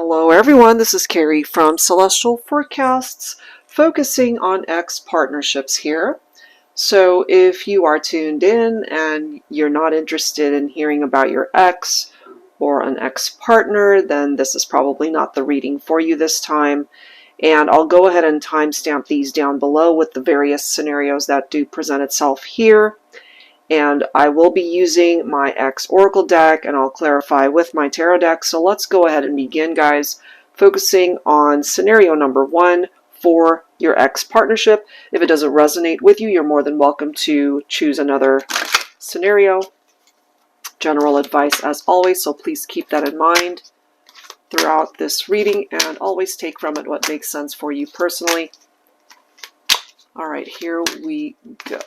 Hello everyone, this is Carrie from Celestial Forecasts, focusing on ex-partnerships here. So if you are tuned in and you're not interested in hearing about your ex or an ex-partner, then this is probably not the reading for you this time. And I'll go ahead and timestamp these down below with the various scenarios that do present itself here. And I will be using my X Oracle deck, and I'll clarify with my tarot deck. So let's go ahead and begin, guys, focusing on scenario number 1 for your X partnership. If it doesn't resonate with you, you're more than welcome to choose another scenario. General advice as always, so please keep that in mind throughout this reading and always take from it what makes sense for you personally. All right, here we go.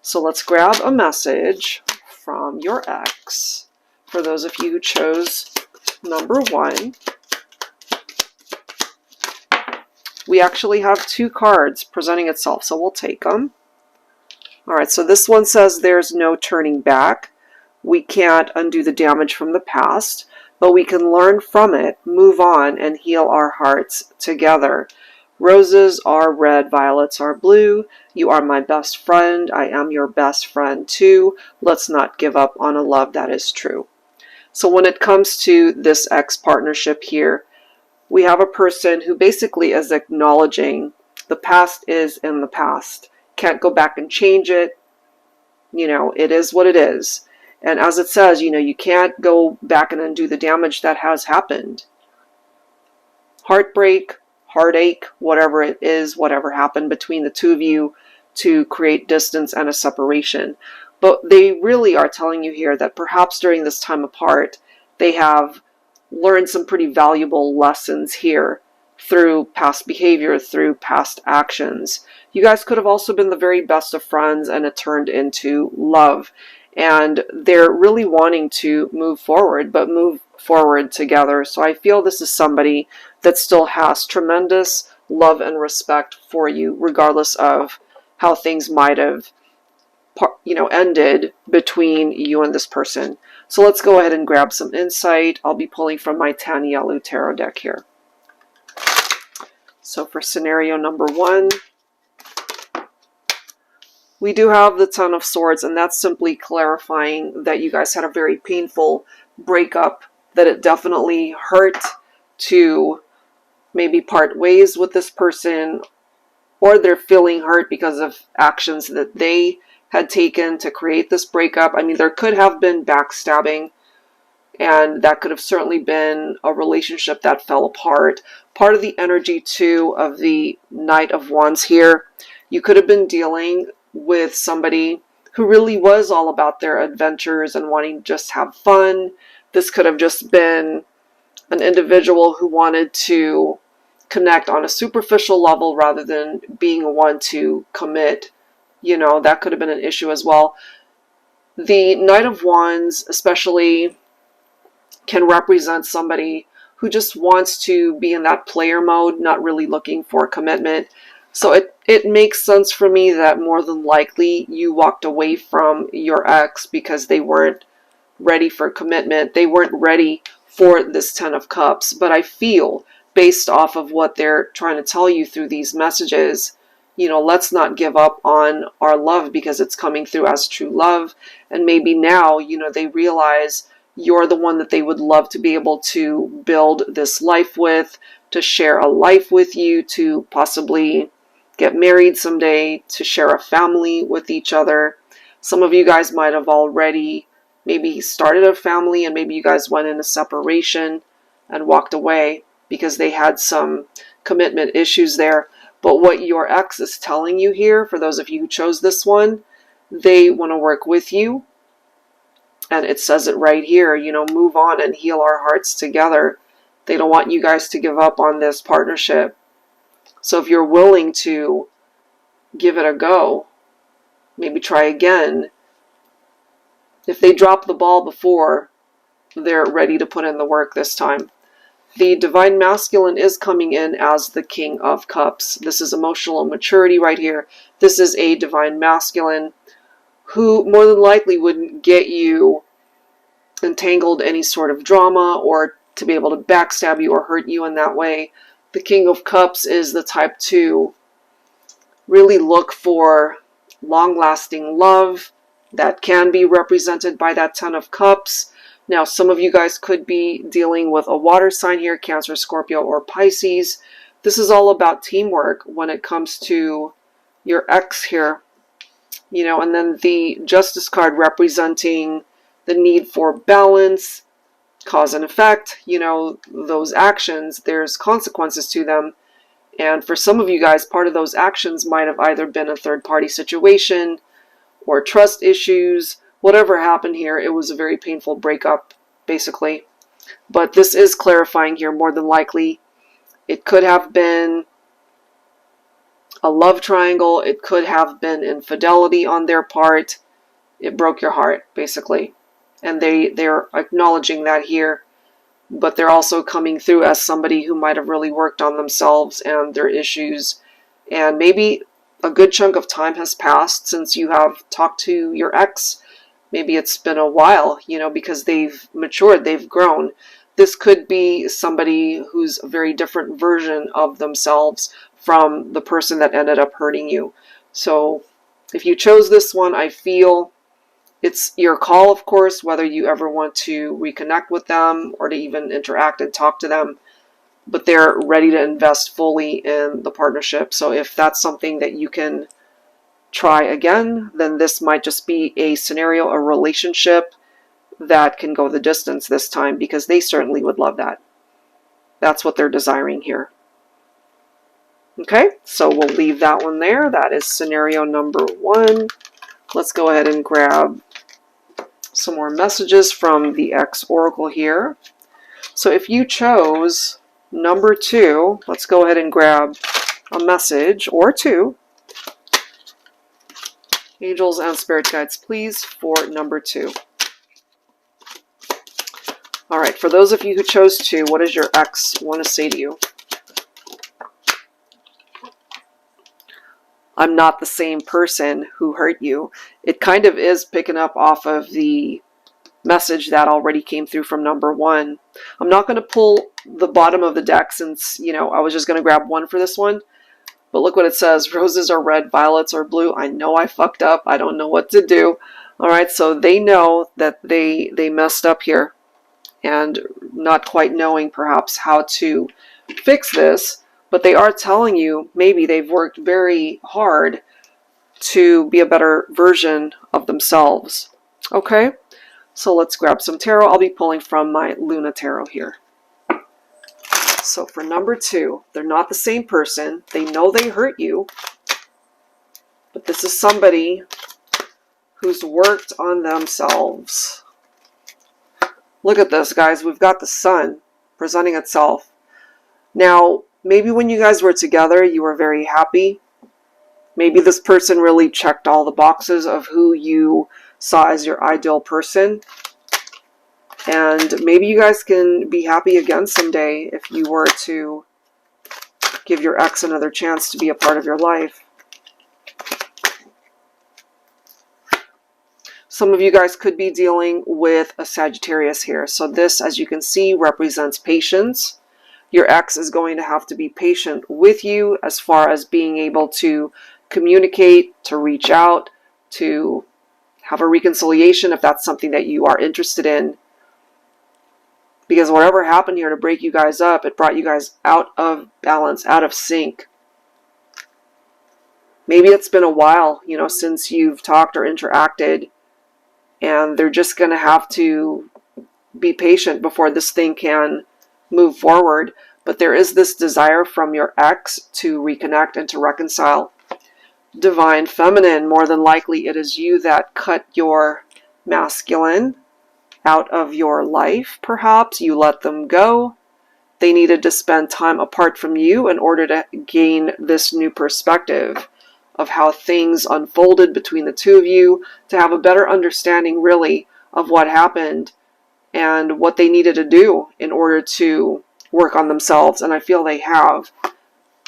So let's grab a message from your ex. For those of you who chose number 1, we actually have 2 cards presenting itself, so we'll take them. All right, so this one says there's no turning back. We can't undo the damage from the past, but we can learn from it, move on, and heal our hearts together. Roses are red, violets are blue. You are my best friend. I am your best friend too. Let's not give up on a love that is true. So when it comes to this ex partnership here, we have a person who basically is acknowledging the past is in the past. Can't go back and change it. You know, it is what it is. And as it says, you know, you can't go back and undo the damage that has happened. Heartbreak, heartache, whatever it is, whatever happened between the two of you to create distance and a separation. But they really are telling you here that perhaps during this time apart, they have learned some pretty valuable lessons here through past behavior, through past actions. You guys could have also been the very best of friends and it turned into love. And they're really wanting to move forward, but move forward together. So I feel this is somebody that still has tremendous love and respect for you, regardless of how things might have, you know, ended between you and this person. So let's go ahead and grab some insight. I'll be pulling from my TANIELU tarot deck here. So for scenario number 1, we do have the Ten of Swords, and that's simply clarifying that you guys had a very painful breakup, that it definitely hurt to maybe part ways with this person, or they're feeling hurt because of actions that they had taken to create this breakup. I mean, there could have been backstabbing, and that could have certainly been a relationship that fell apart. Part of the energy, too, of the Knight of Wands here, you could have been dealing with somebody who really was all about their adventures and wanting to just have fun. This could have just been an individual who wanted to connect on a superficial level rather than being one to commit. You know, that could have been an issue as well. The Knight of Wands especially can represent somebody who just wants to be in that player mode, not really looking for commitment. So it makes sense for me that more than likely you walked away from your ex because they weren't ready for commitment. They weren't ready for this Ten of Cups. But I feel, based off of what they're trying to tell you through these messages, you know, let's not give up on our love because it's coming through as true love. And maybe now, you know, they realize you're the one that they would love to be able to build this life with, to share a life with you, to possibly get married someday, to share a family with each other. Some of you guys might have already maybe started a family, and maybe you guys went in a separation and walked away because they had some commitment issues there. But what your ex is telling you here, for those of you who chose this one, they want to work with you. And it says it right here, you know, move on and heal our hearts together. They don't want you guys to give up on this partnership. So if you're willing to give it a go, maybe try again. If they dropped the ball before, they're ready to put in the work this time. The Divine Masculine is coming in as the King of Cups. This is emotional maturity right here. This is a Divine Masculine who more than likely wouldn't get you entangled in any sort of drama or to be able to backstab you or hurt you in that way. The King of Cups is the type to really look for long-lasting love that can be represented by that Ten of Cups. Now, some of you guys could be dealing with a water sign here, Cancer, Scorpio, or Pisces. This is all about teamwork when it comes to your ex here. You know, and then the Justice card representing the need for balance, cause and effect. You know, those actions, there's consequences to them. And for some of you guys, part of those actions might have either been a third-party situation or trust issues. Whatever happened here, it was a very painful breakup, basically. But this is clarifying here, more than likely. It could have been a love triangle. It could have been infidelity on their part. It broke your heart, basically. And they're acknowledging that here. But they're also coming through as somebody who might have really worked on themselves and their issues. And maybe a good chunk of time has passed since you have talked to your ex. Maybe it's been a while, you know, because they've matured, they've grown. This could be somebody who's a very different version of themselves from the person that ended up hurting you. So if you chose this one, I feel it's your call, of course, whether you ever want to reconnect with them or to even interact and talk to them. But they're ready to invest fully in the partnership. So if that's something that you can try again, then this might just be a scenario, a relationship that can go the distance this time, because they certainly would love that. That's what they're desiring here. Okay, so we'll leave that one there. That is scenario number 1. Let's go ahead and grab some more messages from the X Oracle here. So if you chose number 2, let's go ahead and grab a message or 2. Angels and Spirit Guides, please, for number 2. All right, for those of you who chose 2, what does your ex want to say to you? I'm not the same person who hurt you. It kind of is picking up off of the message that already came through from number 1. I'm not going to pull the bottom of the deck since, you know, I was just going to grab 1 for this one. But look what it says. Roses are red, violets are blue. I know I fucked up. I don't know what to do. All right, so they know that they messed up here. And not quite knowing perhaps how to fix this. But they are telling you maybe they've worked very hard to be a better version of themselves. Okay, so let's grab some tarot. I'll be pulling from my Luna Tarot here. So for number 2, they're not the same person. They know they hurt you. But this is somebody who's worked on themselves. Look at this, guys. We've got the Sun presenting itself. Now, maybe when you guys were together, you were very happy. Maybe this person really checked all the boxes of who you saw as your ideal person. And maybe you guys can be happy again someday if you were to give your ex another chance to be a part of your life. Some of you guys could be dealing with a Sagittarius here. So this, as you can see, represents patience. Your ex is going to have to be patient with you as far as being able to communicate, to reach out, to have a reconciliation if that's something that you are interested in. Because whatever happened here to break you guys up, it brought you guys out of balance, out of sync. Maybe it's been a while, you know, since you've talked or interacted, and they're just going to have to be patient before this thing can move forward. But there is this desire from your ex to reconnect and to reconcile. Divine Feminine, more than likely it is you that cut your masculine out of your life, perhaps. You let them go. They needed to spend time apart from you in order to gain this new perspective of how things unfolded between the two of you, to have a better understanding, really, of what happened and what they needed to do in order to work on themselves. And I feel they have.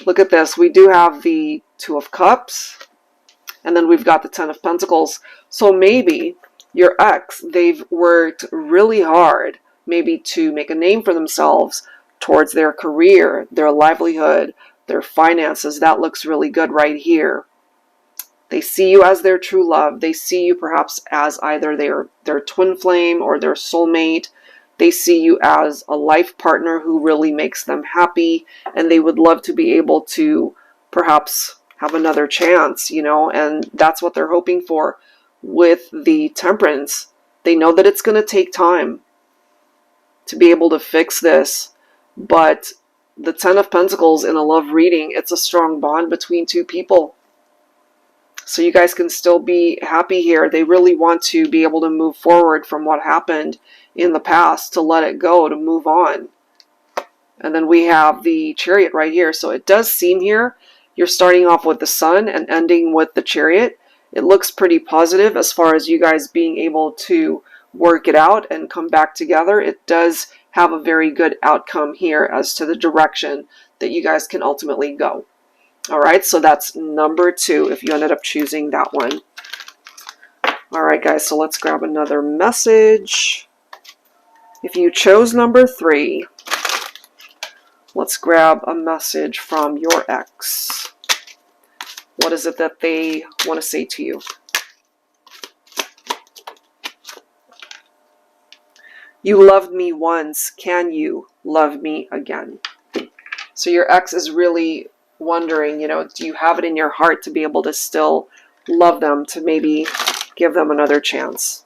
Look at this. We do have the Two of Cups, and then we've got the Ten of Pentacles. So maybe your ex, they've worked really hard maybe to make a name for themselves towards their career, their livelihood, their finances. That looks really good right here. They see you as their true love. They see you perhaps as either their twin flame or their soulmate. They see you as a life partner who really makes them happy, and they would love to be able to perhaps have another chance, you know, and that's what they're hoping for with the Temperance. They know that it's going to take time to be able to fix this, but the Ten of Pentacles in a love reading, it's a strong bond between two people. So you guys can still be happy here. They really want to be able to move forward from what happened in the past, to let it go, to move on. And then we have the Chariot right here. So it does seem here you're starting off with the Sun and ending with the Chariot. It looks pretty positive as far as you guys being able to work it out and come back together. It does have a very good outcome here as to the direction that you guys can ultimately go. All right, so that's number 2 if you ended up choosing that one. All right, guys, so let's grab another message. If you chose number 3, let's grab a message from your ex. What is it that they want to say to you? You loved me once. Can you love me again? So your ex is really wondering, you know, do you have it in your heart to be able to still love them, to maybe give them another chance?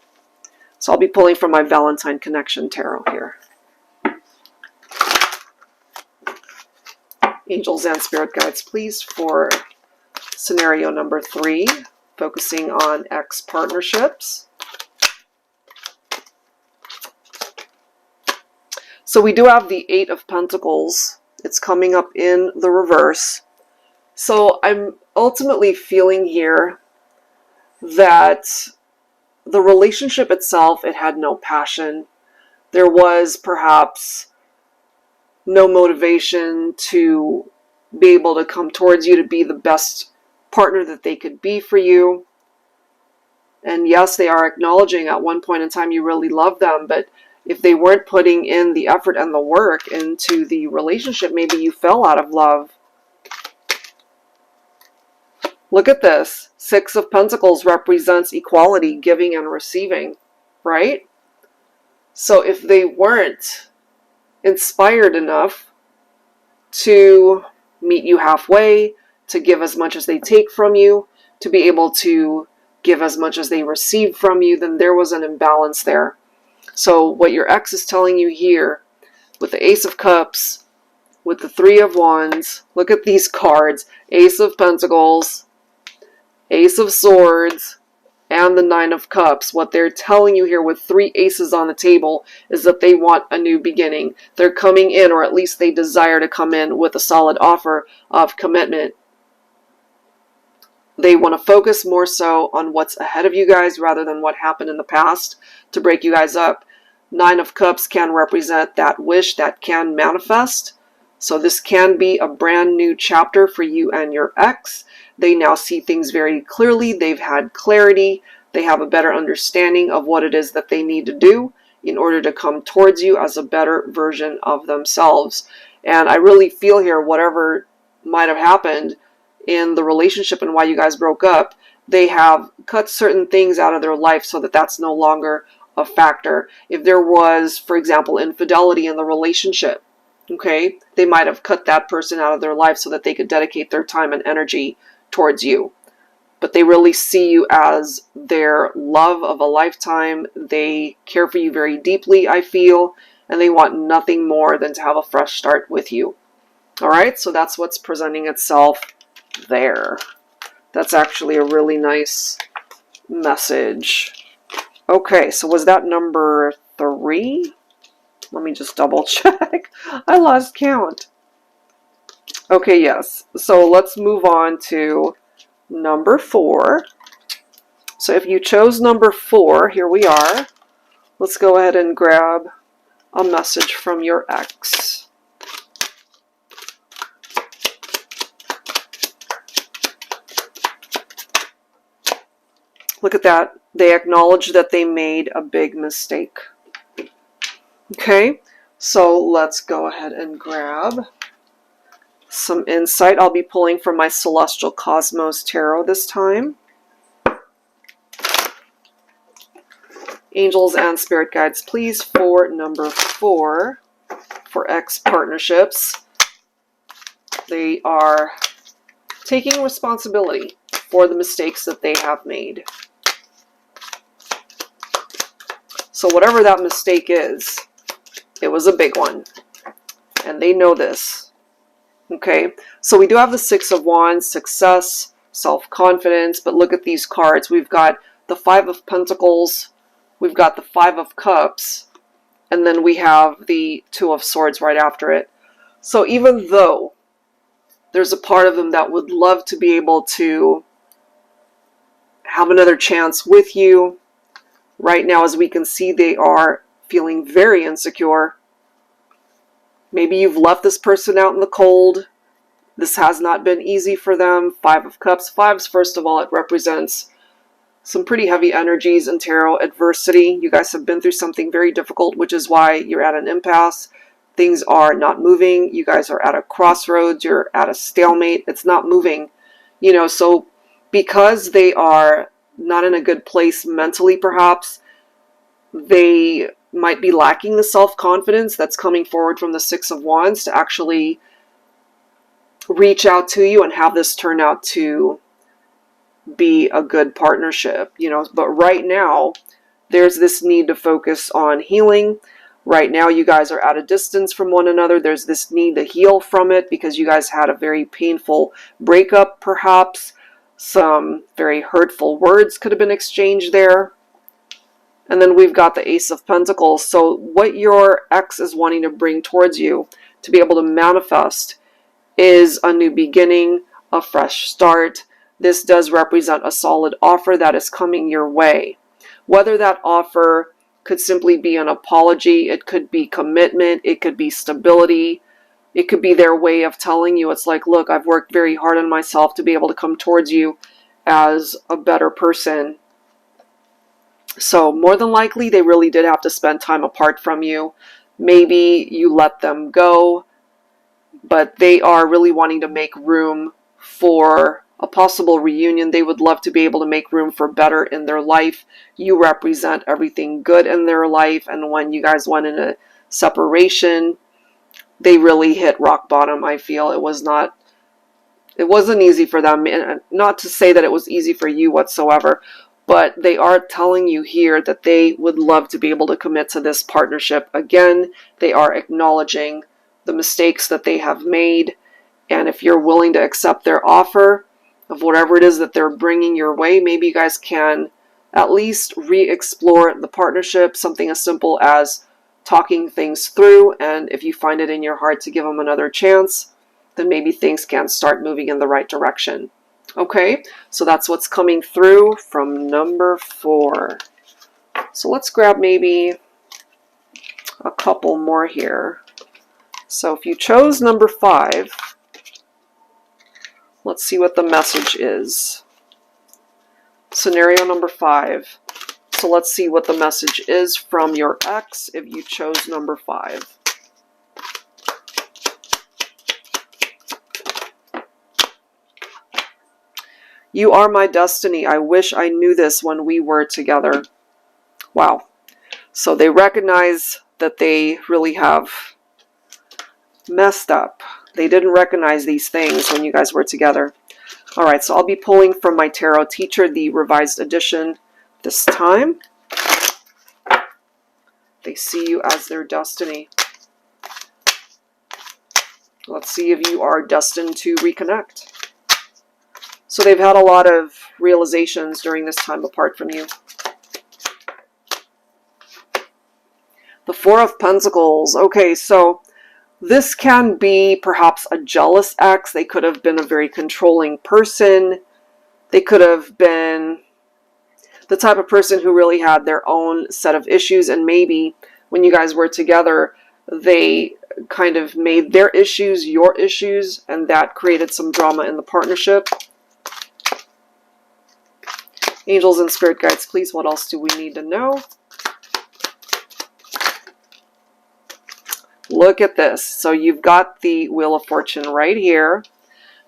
So I'll be pulling from my Valentine Connection Tarot here. Angels and Spirit Guides, please, for scenario number 3, focusing on ex partnerships. So we do have the 8 of Pentacles. It's coming up in the reverse. So I'm ultimately feeling here that the relationship itself, it had no passion. There was perhaps no motivation to be able to come towards you to be the best partner that they could be for you. And yes, they are acknowledging at one point in time you really love them, but if they weren't putting in the effort and the work into the relationship, maybe you fell out of love. Look at this. 6 of Pentacles represents equality, giving and receiving, right? So if they weren't inspired enough to meet you halfway, to give as much as they take from you, to be able to give as much as they receive from you, then there was an imbalance there. So what your ex is telling you here, with the Ace of Cups, with the 3 of Wands, look at these cards, Ace of Pentacles, Ace of Swords, and the 9 of Cups. What they're telling you here with 3 aces on the table is that they want a new beginning. They're coming in, or at least they desire to come in with a solid offer of commitment. They want to focus more so on what's ahead of you guys rather than what happened in the past to break you guys up. 9 of Cups can represent that wish that can manifest. So this can be a brand new chapter for you and your ex. They now see things very clearly. They've had clarity. They have a better understanding of what it is that they need to do in order to come towards you as a better version of themselves. And I really feel here, whatever might have happened in the relationship and why you guys broke up, they have cut certain things out of their life so that that's no longer a factor. If there was, for example, infidelity in the relationship, okay, they might have cut that person out of their life so that they could dedicate their time and energy towards you. But they really see you as their love of a lifetime. They care for you very deeply, I feel, and they want nothing more than to have a fresh start with you. All right, so that's what's presenting itself there. That's actually a really nice message. Okay, so was that number 3? Let me just double check. I lost count. Okay, yes. So let's move on to number 4. So if you chose number 4, here we are. Let's go ahead and grab a message from your ex. Look at that. They acknowledge that they made a big mistake. Okay, so let's go ahead and grab some insight. I'll be pulling from my Celestial Cosmos Tarot this time. Angels and Spirit Guides, please, for number 4, for X partnerships. They are taking responsibility for the mistakes that they have made. So whatever that mistake is, it was a big one. And they know this. Okay, so we do have the Six of Wands, success, self-confidence, but look at these cards. We've got the Five of Pentacles, we've got the Five of Cups, and then we have the Two of Swords right after it. So even though there's a part of them that would love to be able to have another chance with you, right now, as we can see, they are feeling very insecure. Maybe you've left this person out in the cold. This has not been easy for them. Five of Cups. Fives, first of all, it represents some pretty heavy energies in tarot. Adversity. You guys have been through something very difficult, which is why you're at an impasse. Things are not moving. You guys are at a crossroads. You're at a stalemate. It's not moving. You know, so because they are not in a good place mentally, perhaps, they might be lacking the self-confidence that's coming forward from the Six of Wands to actually reach out to you and have this turn out to be a good partnership, you know. But right now, there's this need to focus on healing. Right now, you guys are at a distance from one another. There's this need to heal from it because you guys had a very painful breakup, perhaps. Some very hurtful words could have been exchanged there. And then we've got the Ace of Pentacles. So what your ex is wanting to bring towards you to be able to manifest is a new beginning, a fresh start. This does represent a solid offer that is coming your way. Whether that offer could simply be an apology, it could be commitment, it could be stability, it could be their way of telling you, it's like, look, I've worked very hard on myself to be able to come towards you as a better person. So more than likely, they really did have to spend time apart from you. Maybe you let them go, but they are really wanting to make room for a possible reunion. They would love to be able to make room for better in their life. You represent everything good in their life, and when you guys went in a separation, they really hit rock bottom. I feel it wasn't easy for them, and not to say that it was easy for you whatsoever, but they are telling you here that they would love to be able to commit to this partnership again. They are acknowledging the mistakes that they have made, and if you're willing to accept their offer of whatever it is that they're bringing your way, maybe you guys can at least re-explore the partnership, something as simple as talking things through, and if you find it in your heart to give them another chance, then maybe things can start moving in the right direction. Okay, so that's what's coming through from number 4. So let's grab maybe a couple more here. So if you chose number 5, let's see what the message is. Scenario number 5. So let's see what the message is from your ex if you chose number 5. You are my destiny. I wish I knew this when we were together. Wow. So they recognize that they really have messed up. They didn't recognize these things when you guys were together. All right, so I'll be pulling from my Tarot Teacher, the revised edition this time. They see you as their destiny. Let's see if you are destined to reconnect. So they've had a lot of realizations during this time apart from you. The Four of Pentacles. Okay, so this can be perhaps a jealous ex. They could have been a very controlling person. They could have been the type of person who really had their own set of issues, and maybe when you guys were together, they kind of made their issues your issues, and that created some drama in the partnership. Angels and Spirit Guides, please, what else do we need to know? look at this. So you've got the Wheel of Fortune right here.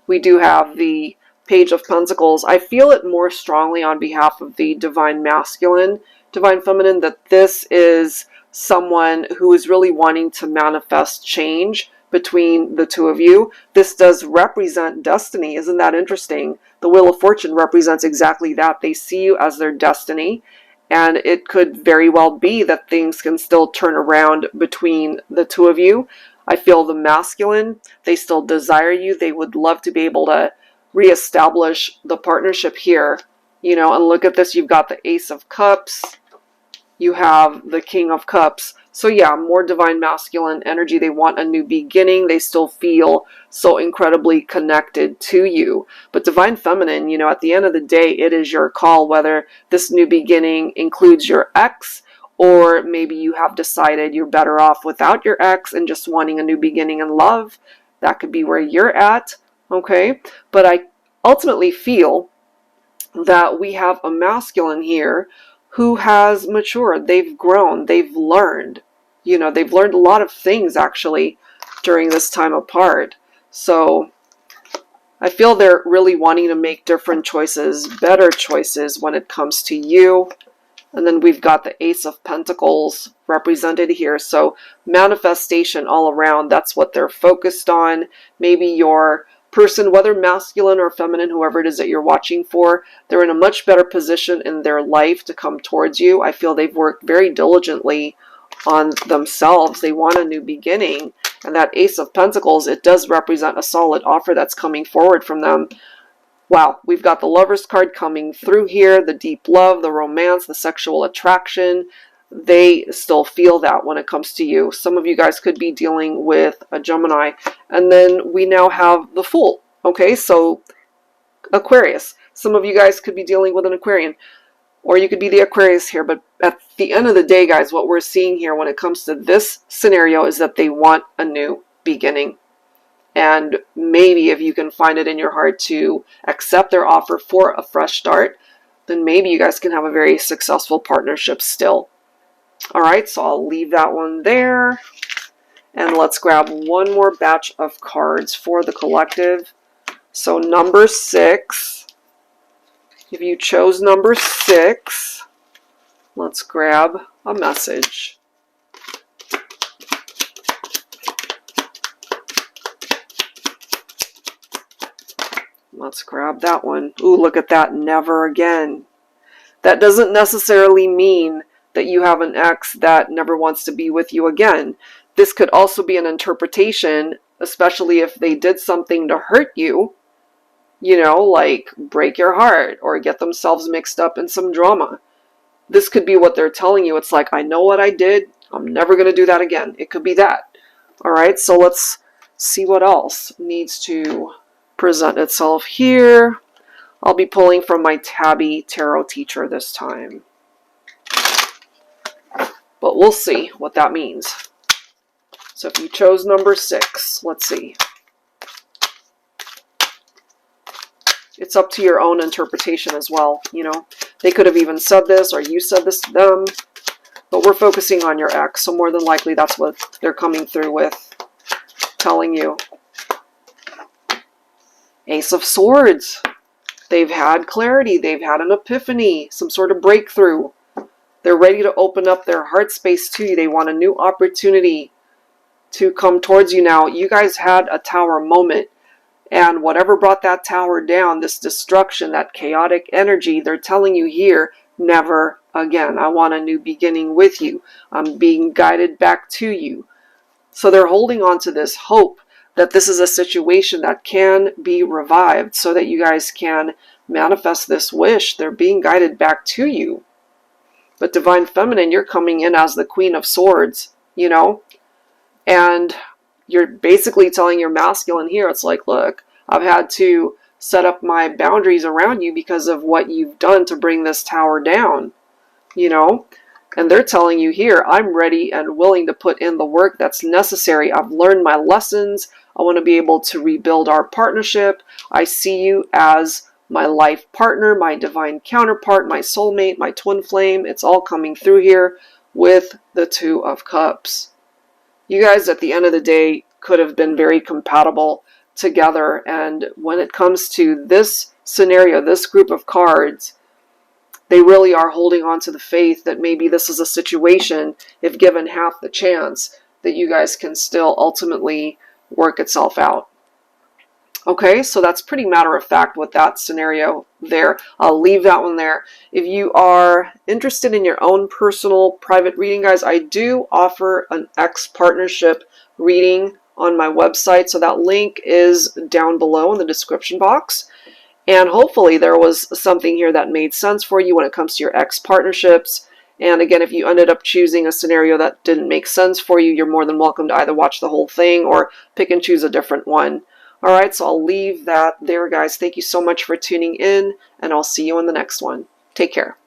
We do have the Page of Pentacles. I feel it more strongly on behalf of the Divine Masculine, Divine Feminine, that this is someone who is really wanting to manifest change between the two of you. This does represent destiny. Isn't that interesting? The Wheel of Fortune represents exactly that. They see you as their destiny, and it could very well be that things can still turn around between the two of you. I feel the masculine, they still desire you. They would love to be able to reestablish the partnership here. You know, and look at this. You've got the Ace of Cups. You have the King of Cups. So yeah, more Divine Masculine energy. They want a new beginning. They still feel so incredibly connected to you. But Divine Feminine, you know, at the end of the day, it is your call whether this new beginning includes your ex, or maybe you have decided you're better off without your ex and just wanting a new beginning in love. That could be where you're at, okay? But I ultimately feel that we have a masculine here who has matured. They've grown. They've learned. You know, they've learned a lot of things actually during this time apart. So I feel they're really wanting to make different choices, better choices when it comes to you. And then we've got the Ace of Pentacles represented here. So manifestation all around, that's what they're focused on. Maybe your person, whether masculine or feminine, whoever it is that you're watching for, they're in a much better position in their life to come towards you. I feel they've worked very diligently on themselves. They want a new beginning. And that Ace of Pentacles, it does represent a solid offer that's coming forward from them. Wow, we've got the Lover's card coming through here, the deep love, the romance, the sexual attraction. They still feel that when it comes to you. Some of you guys could be dealing with a Gemini. And then we now have the Fool. Okay, so Aquarius. Some of you guys could be dealing with an Aquarian. Or you could be the Aquarius here. But at the end of the day, guys, what we're seeing here when it comes to this scenario is that they want a new beginning. And maybe if you can find it in your heart to accept their offer for a fresh start, then maybe you guys can have a very successful partnership still. All right, so I'll leave that one there. And let's grab one more batch of cards for the collective. So number 6. If you chose number 6, let's grab a message. Let's grab that one. Ooh, look at that. Never again. That doesn't necessarily mean that you have an ex that never wants to be with you again. This could also be an interpretation, especially if they did something to hurt you, you know, like break your heart or get themselves mixed up in some drama. This could be what they're telling you. It's like, I know what I did. I'm never going to do that again. It could be that. All right, so let's see what else needs to present itself here. I'll be pulling from my Tabby Tarot Teacher this time. But we'll see what that means. So if you chose number 6, let's see. It's up to your own interpretation as well, you know. They could have even said this, or you said this to them. But we're focusing on your ex, so more than likely that's what they're coming through with, telling you. Ace of Swords. They've had clarity. They've had an epiphany, some sort of breakthrough. They're ready to open up their heart space to you. They want a new opportunity to come towards you now. You guys had a tower moment. And whatever brought that tower down, this destruction, that chaotic energy, they're telling you here, never again. I want a new beginning with you. I'm being guided back to you. So they're holding on to this hope that this is a situation that can be revived so that you guys can manifest this wish. They're being guided back to you. But Divine Feminine, you're coming in as the Queen of Swords, you know? And you're basically telling your masculine here, it's like, look, I've had to set up my boundaries around you because of what you've done to bring this tower down, you know? And they're telling you here, I'm ready and willing to put in the work that's necessary. I've learned my lessons. I want to be able to rebuild our partnership. I see you as my life partner, my divine counterpart, my soulmate, my twin flame. It's all coming through here with the Two of Cups. you guys at the end of the day could have been very compatible together. And when it comes to this scenario, this group of cards, they really are holding on to the faith that maybe this is a situation, if given half the chance, that you guys can still ultimately work itself out. Okay, so that's pretty matter of fact with that scenario there. I'll leave that one there. If you are interested in your own personal private reading, guys, I do offer an ex-partnership reading on my website. So that link is down below in the description box. And hopefully there was something here that made sense for you when it comes to your ex-partnerships. And again, if you ended up choosing a scenario that didn't make sense for you, you're more than welcome to either watch the whole thing or pick and choose a different one. All right, so I'll leave that there, guys. Thank you so much for tuning in, and I'll see you in the next one. Take care.